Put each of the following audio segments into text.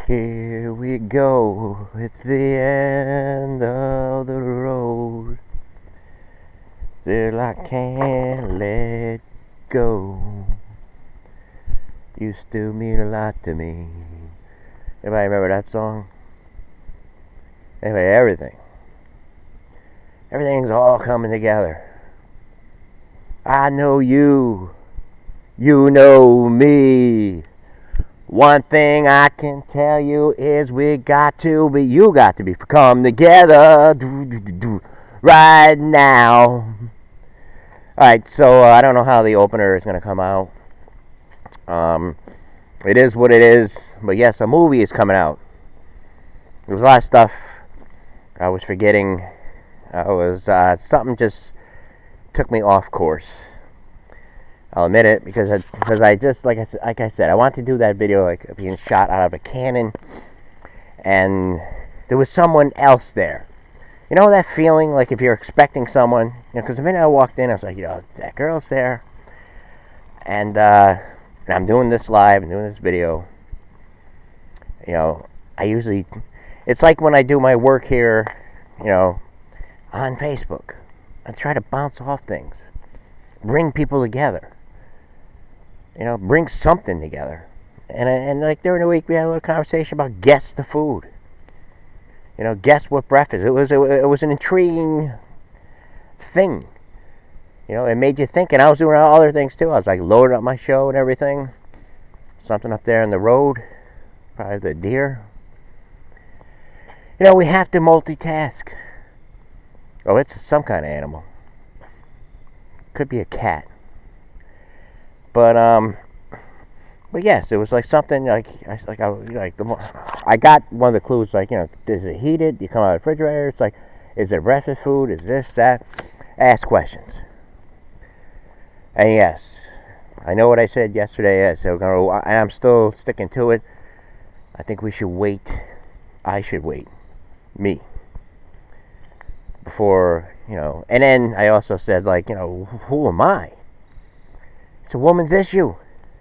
Here we go, it's the end of the road. Still I can't let go. You still mean a lot to me. Anybody remember that song? Anyway, everything's all coming together. I know you. You know me. One thing I can tell you is you got to come together right now. Alright, so I don't know how the opener is going to come out. It is what it is, but yes, a movie is coming out. There was a lot of stuff I was forgetting. Something just took me off course. I'll admit it because I just like I said, I want to do that video like being shot out of a cannon, and there was someone else there. You know that feeling like if you're expecting someone, because the minute I walked in, I was like, that girl's there, and I'm doing this live and doing this video. I usually, it's like when I do my work here, on Facebook. I try to bounce off things, bring people together. Bring something together. And like during the week, we had a little conversation about guess the food. Guess what breakfast. It was an intriguing thing. It made you think. And I was doing other things too. I was like loading up my show and everything. Something up there in the road, probably the deer. We have to multitask. Oh, it's some kind of animal. Could be a cat. But yes, it was like something I got one of the clues, like, is it heated? You come out of the refrigerator. It's like, is it breakfast food? Is this, that? Ask questions. And yes, I know what I said yesterday. Yes, and I'm still sticking to it. I think we should wait. I should wait. Me. Before, and then I also said, like, who am I? It's a woman's issue.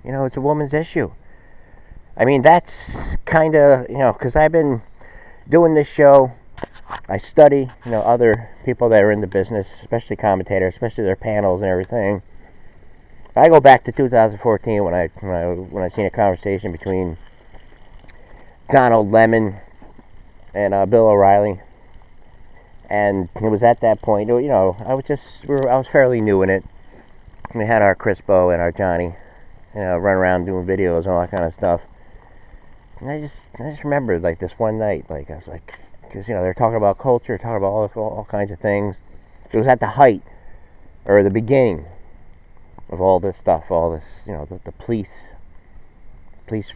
It's a woman's issue. I mean, that's kind of, because I've been doing this show. I study, other people that are in the business, especially commentators, especially their panels and everything. I go back to 2014 when I seen a conversation between Donald Lemon and Bill O'Reilly. And it was at that point, I was fairly new in it. We had our Crispo and our Johnny, run around doing videos and all that kind of stuff. And I just remembered, like, this one night, like, I was like, because, they're talking about culture, talking about all kinds of things. It was at the height, or the beginning of all this stuff, all this, the police, police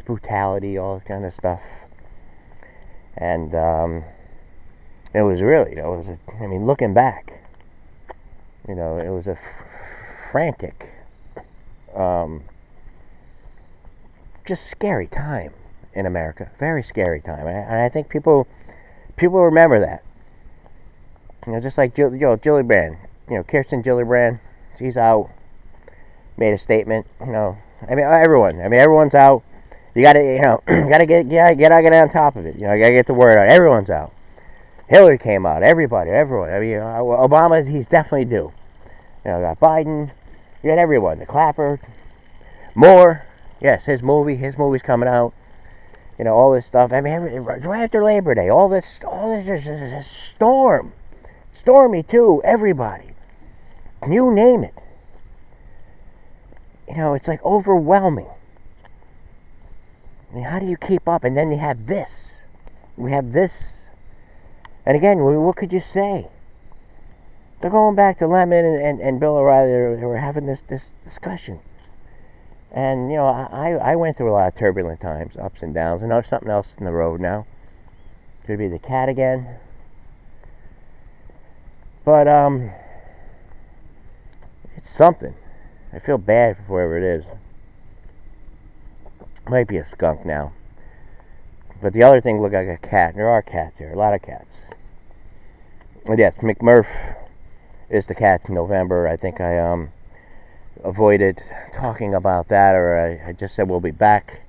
brutality, all this kind of stuff. And it was really, looking back, it was a frantic, just scary time in America. Very scary time, and I think people remember that. Just like Gillibrand, Kirsten Gillibrand, she's out, made a statement. Everyone's out. You gotta, get on top of it. You gotta get the word out. Everyone's out. Hillary came out. Everyone. Obama, he's definitely due. You got Biden. You got everyone. The Clapper. Moore. Yes, his movie's coming out. All this stuff. Right after Labor Day, all this is a storm. Stormy too. Everybody. You name it. It's like overwhelming. How do you keep up? And then you have this. We have this. And again, what could you say? They're going back to Lemon and Bill O'Reilly. They were having this discussion. And, I went through a lot of turbulent times, ups and downs. And there's something else in the road now. Could be the cat again. But, it's something. I feel bad for whoever it is. Might be a skunk now. But the other thing looked like a cat. There are cats here. A lot of cats. And yes, McMurph is the cat in November. I think I avoided talking about that, or I just said we'll be back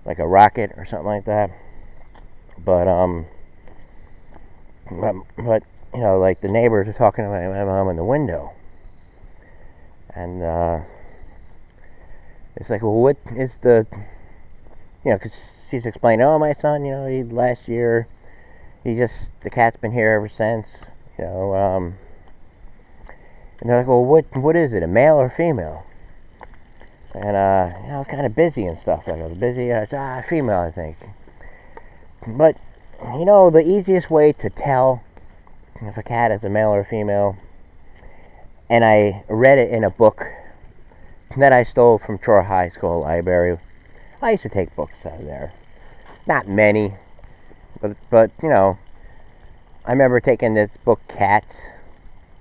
like a rocket or something like that. But you know, like the neighbors are talking to my mom in the window, and it's like, well, what is the, you know, because she's explaining, oh, my son, you know, last year, the cat's been here ever since, you know, and they're like, well, what is it, a male or female? And you know, kind of busy and stuff. I go, busy? I said, female, I think. But you know, the easiest way to tell if a cat is a male or female, and I read it in a book that I stole from Troy High School library. I used to take books out of there. Not many, but you know, I remember taking this book, Cats.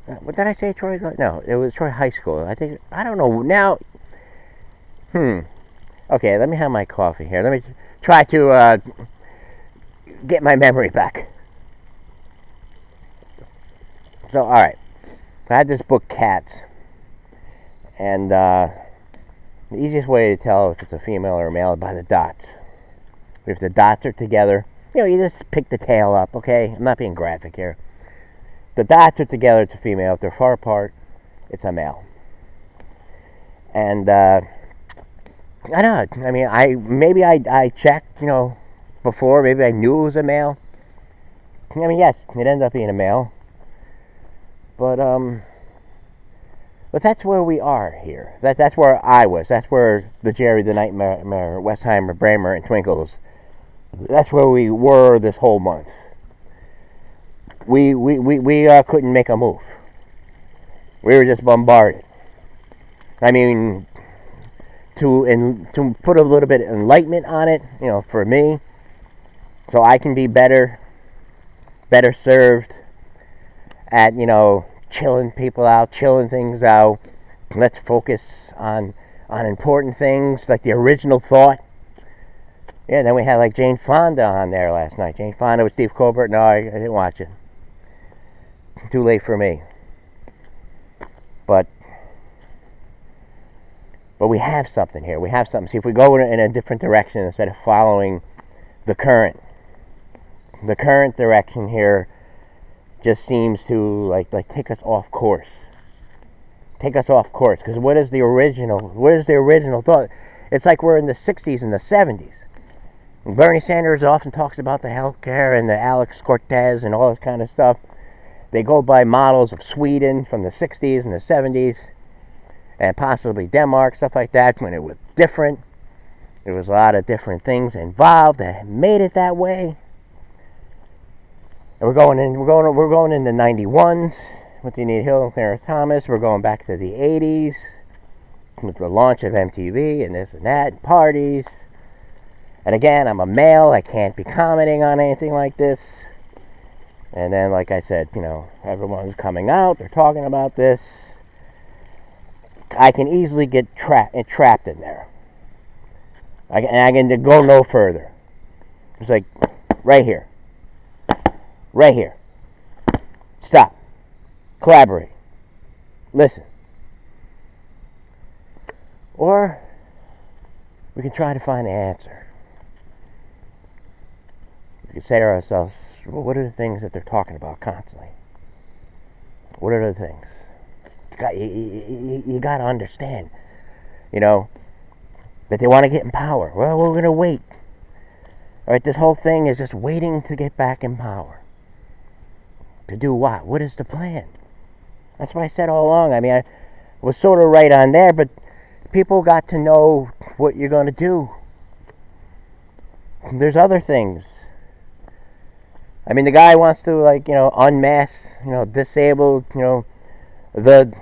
What did I say, Troy? No, it was Troy High School. I don't know now. Okay, let me have my coffee here. Let me try to get my memory back. So, alright. I had this book, Cats. And the easiest way to tell if it's a female or a male is by the dots. If the dots are together, you know, you just pick the tail up, okay? I'm not being graphic here. The dots are together, it's a female. If they're far apart, it's a male. And I know. I mean, I checked, you know, before. Maybe I knew it was a male. I mean, yes, it ended up being a male. But that's where we are here. That's where I was. That's where the Jerry the Nightmare, Westheimer, Bramer, and Twinkles. That's where we were this whole month. We couldn't make a move. We were just bombarded. I mean, to put a little bit of enlightenment on it, you know, for me, so I can be better served at, you know, chilling people out, chilling things out. Let's focus on important things like the original thought. Yeah, then we had like Jane Fonda on there last night. Jane Fonda with Steve Colbert. No, I didn't watch it. Too late for me. But we have something here. We have something. See, if we go in a different direction instead of following the current direction here just seems to like take us off course. Take us off course. Because what is the original thought? It's like we're in the 60s and the 70s. Bernie Sanders often talks about the healthcare and the Alex Cortez and all this kind of stuff. They go by models of Sweden from the 60s and the 70s. And possibly Denmark, stuff like that, when it was different. There was a lot of different things involved that made it that way. And we're going in the 91s with Anita Hill and Clarence Thomas. We're going back to the 80s with the launch of MTV and this and that, and parties. And again, I'm a male. I can't be commenting on anything like this. And then, like I said, you know, everyone's coming out. They're talking about this. I can easily get trapped in there. I can go no further. It's like, right here. Right here. Stop. Collaborate. Listen. Or we can try to find the answer. We can say to ourselves, well, what are the things that they're talking about constantly? What are the things? You got to understand, you know, that they want to get in power. Well, we're going to wait. All right, this whole thing is just waiting to get back in power. To do what? What is the plan? That's what I said all along. I mean, I was sort of right on there, but people got to know what you're going to do. There's other things. I mean, the guy wants to, like, you know, unmask, you know, disable, you know, the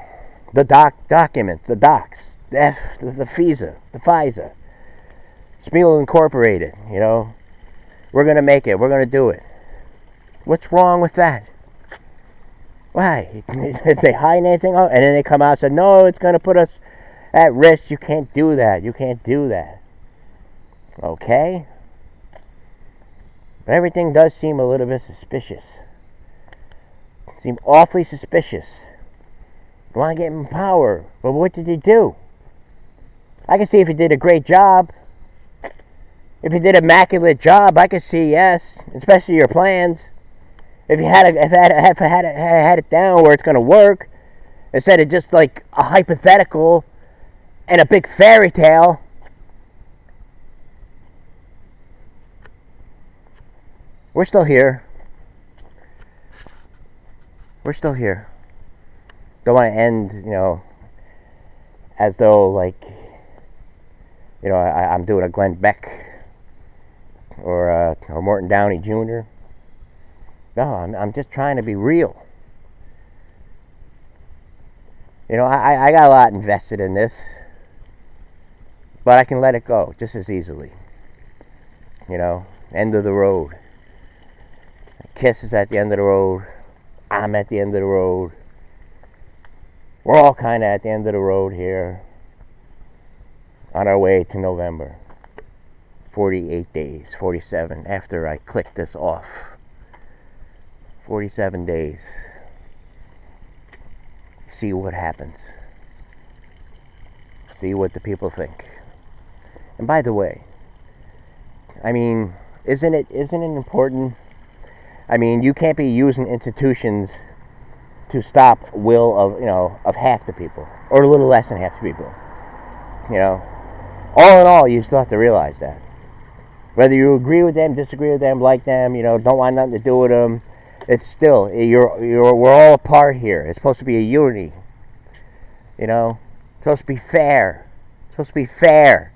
documents, the docs, the FISA, Spiegel Incorporated, you know. We're going to make it. We're going to do it. What's wrong with that? Why? Did they hide anything out? And then they come out and say, no, it's going to put us at risk. You can't do that. You can't do that. Okay? But everything does seem a little bit suspicious. Seem awfully suspicious. You want to get him power. But what did he do? I can see if he did a great job. If you did an immaculate job, I could see yes, especially your plans. If you had it down where it's going to work, instead of just like a hypothetical and a big fairy tale. We're still here. We're still here. Don't want to end, as though like, I'm doing a Glenn Beck or Morton Downey Jr. No, I'm just trying to be real. I got a lot invested in this, but I can let it go just as easily. End of the road. Kiss is at the end of the road. I'm at the end of the road. We're all kind of at the end of the road here, on our way to November. 48 days, 47, after I click this off. 47 days. See what happens. See what the people think. And by the way, I mean, isn't it important? I mean, you can't be using institutions to stop will of half the people, or a little less than half the people. All in all, you still have to realize that. Whether you agree with them, disagree with them, like them, don't want nothing to do with them, it's still we're all a part here. It's supposed to be a unity. It's supposed to be fair. It's supposed to be fair.